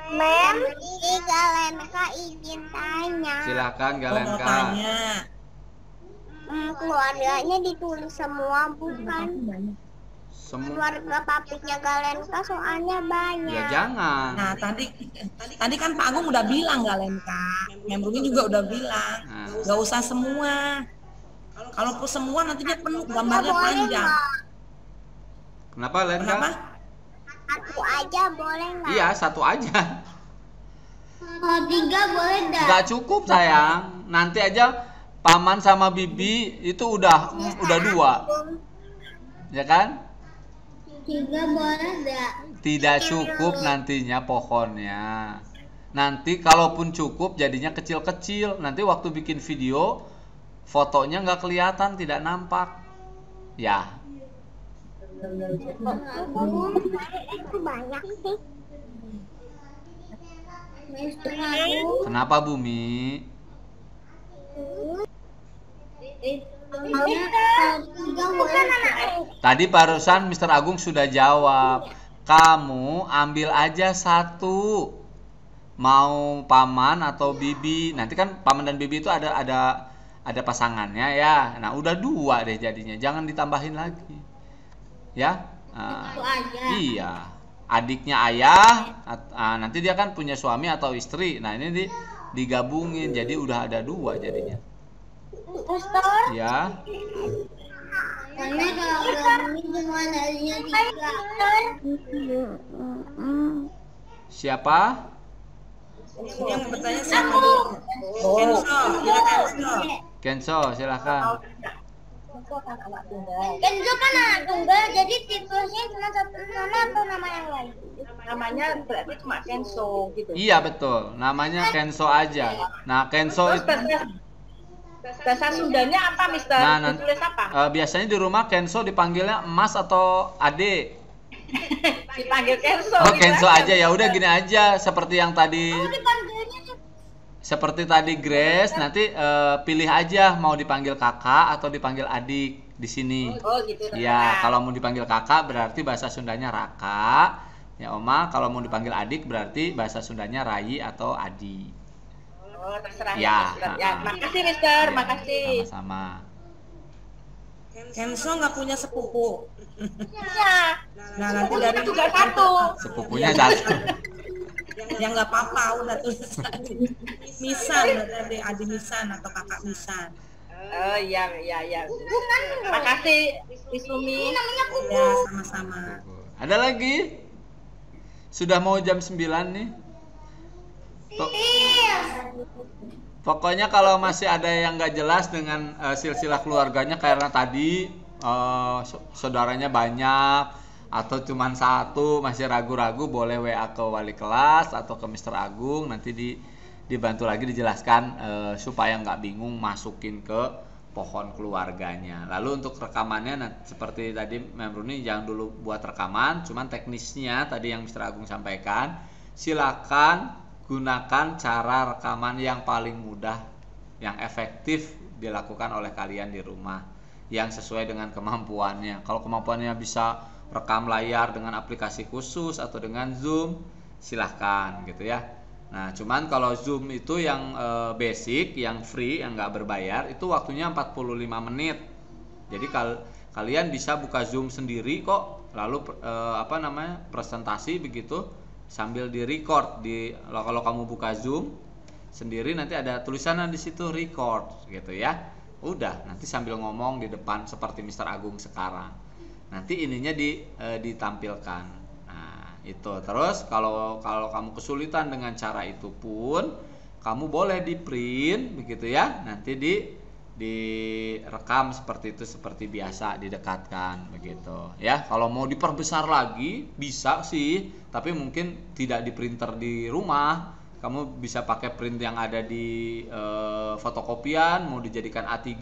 A: Mem, Galenka izin tanya.
B: Silakan
C: Mau
B: Galenka.
C: tanya.
A: Keluarganya ditulis semua bukan?
B: Semua.
A: Keluarga papinya Galenka soalnya banyak.
B: Ya jangan.
C: Nah, tadi kan Pak Agung udah bilang Galenka. Membrumi juga udah bilang.
B: Nah.
C: Gak usah semua. Kalau semua nantinya penuh, gambarnya
A: Boleh
C: panjang.
A: nggak?
B: Kenapa Lenka?
C: Kenapa?
A: Satu aja boleh nggak?
B: Iya, satu aja.
A: Kalau 3 boleh nggak?
B: Nggak cukup sayang. Nanti aja paman sama bibi itu udah 2. Ya kan?
A: 3 boleh nggak?
B: Tidak cukup nantinya pohonnya. Nanti kalaupun cukup jadinya kecil-kecil. Nanti waktu bikin video fotonya nggak kelihatan, tidak nampak. Ya.
A: Itu banyak sih.
B: Kenapa Bumi? Tadi barusan Mr. Agung sudah jawab. Kamu ambil aja 1. Mau paman atau bibi. Nanti kan paman dan bibi itu ada pasangannya ya. Nah, udah 2 deh jadinya. Jangan ditambahin lagi. Ya. Nah, iya. Adiknya ayah, nanti dia kan punya suami atau istri. Nah, ini digabungin jadi udah ada 2 jadinya.
A: Mister,
B: Ya.
A: karena kalau gabungin cuma harinya 3.
B: Siapa?
C: Ini yang bertanya siapa dulu? Kenso, silakan Kenso.
B: Kenso, silakan.
A: Kenzo kan anak tunggal, jadi tipenya cuma satu nama atau nama yang lain?
D: Namanya berarti cuma Kenso gitu.
B: Iya betul, namanya Kenso aja. Nah Kenso
D: Terus
B: itu,
D: bahasa Sundanya apa, Mister?
B: nah nanti
D: Ditulis apa?
B: biasanya di rumah Kenso dipanggilnya Emas atau Ade.
D: Dipanggil Kenso.
B: Oh
D: gitu
B: Kenso aja ya, udah gini aja seperti yang tadi.
A: Dipanggilnya
B: Seperti tadi Grace, nanti pilih aja mau dipanggil kakak atau dipanggil adik di sini.
D: Oh gitu.
B: Ya, kalau mau dipanggil kakak berarti bahasa Sundanya Raka. Ya Oma, kalau mau dipanggil adik berarti bahasa Sundanya Rai atau Adi.
D: Oh, terserah.
B: Ya,
D: Ya, makasih Mister,
B: Ya,
D: makasih.
B: Sama-sama.
C: Kenso nggak punya sepupu.
D: Iya.
C: Nah, nanti dari
D: Juga 1.
B: Sepupunya 1.
C: yang nggak apa-apa udah tulis aja. Misan, berarti Adi Misan atau kakak Misan.
D: Oh iya. Makasih Wisumi.
C: Ya, sama-sama.
B: Ada lagi? Sudah mau jam 9 nih. Pokoknya kalau masih ada yang nggak jelas dengan silsilah keluarganya karena tadi saudaranya banyak atau cuman 1 masih ragu-ragu, boleh WA ke wali kelas atau ke Mr. Agung, nanti dibantu lagi dijelaskan supaya nggak bingung masukin ke pohon keluarganya. Lalu untuk rekamannya seperti tadi Memruni jangan dulu buat rekaman, cuman teknisnya tadi yang Mr. Agung sampaikan, silakan gunakan cara rekaman yang paling mudah, yang efektif dilakukan oleh kalian di rumah, yang sesuai dengan kemampuannya. Kalau kemampuannya bisa rekam layar dengan aplikasi khusus atau dengan Zoom, silahkan gitu ya. Nah, cuman kalau Zoom itu yang basic, yang free, yang nggak berbayar, itu waktunya 45 menit. Jadi kalian bisa buka Zoom sendiri kok, lalu presentasi begitu sambil di record. Kalau kamu buka Zoom sendiri nanti ada tulisannya di situ record gitu ya. Udah, nanti sambil ngomong di depan seperti Mr. Agung sekarang. Nanti ininya ditampilkan. Nah, itu. Terus kalau kamu kesulitan dengan cara itu pun kamu boleh di print begitu ya. Nanti direkam seperti itu, seperti biasa, didekatkan begitu ya. Kalau mau diperbesar lagi bisa sih, tapi mungkin tidak di printer di rumah. Kamu bisa pakai print yang ada di fotokopian, mau dijadikan A3.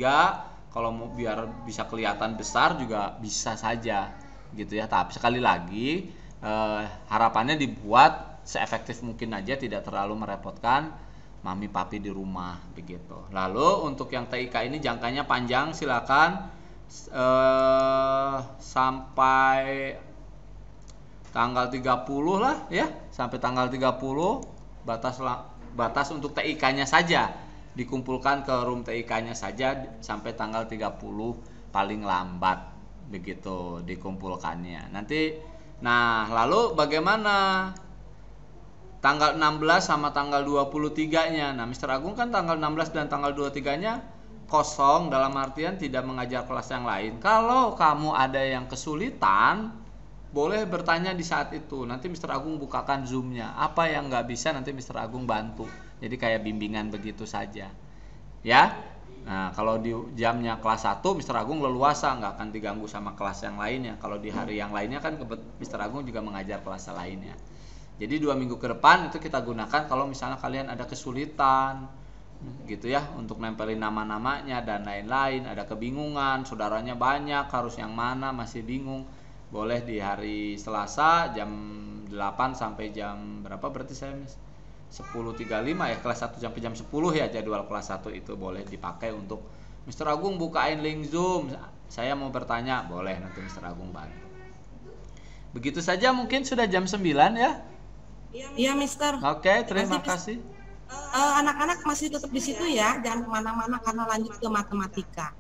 B: Kalau mau biar bisa kelihatan besar juga bisa saja gitu ya. Tapi sekali lagi harapannya dibuat seefektif mungkin aja, tidak terlalu merepotkan mami papi di rumah begitu. Lalu untuk yang TIK ini jangkanya panjang, silakan sampai tanggal 30 lah ya, sampai tanggal 30 batas untuk TIK-nya saja dikumpulkan ke room TIK-nya saja sampai tanggal 30 paling lambat begitu dikumpulkannya. Nanti lalu bagaimana tanggal 16 sama tanggal 23-nya? Nah, Mr. Agung kan tanggal 16 dan tanggal 23-nya kosong, dalam artian tidak mengajar kelas yang lain. Kalau kamu ada yang kesulitan, boleh bertanya di saat itu. Nanti Mr. Agung bukakan Zoom-nya. Apa yang nggak bisa nanti Mr. Agung bantu. Jadi kayak bimbingan begitu saja. Ya. Nah, kalau di jamnya kelas 1 Mr. Agung leluasa, nggak akan diganggu sama kelas yang lainnya. Kalau di hari yang lainnya kan Mr. Agung juga mengajar kelas lainnya. Jadi 2 minggu ke depan itu kita gunakan kalau misalnya kalian ada kesulitan gitu ya, untuk nempelin nama-namanya dan lain-lain, ada kebingungan, saudaranya banyak, harus yang mana, masih bingung, boleh di hari Selasa jam 8 sampai jam berapa berarti saya 10.35 ya, kelas 1 sampai jam 10 ya, jadwal kelas 1 itu boleh dipakai untuk Mr. Agung bukain link Zoom, saya mau bertanya, boleh, nanti Mr. Agung bantu. Begitu saja, mungkin sudah jam 9 ya.
C: Iya, Mister.
B: Oke, terima kasih.
C: Anak-anak masih tetap di situ ya, jangan kemana-mana karena lanjut ke matematika.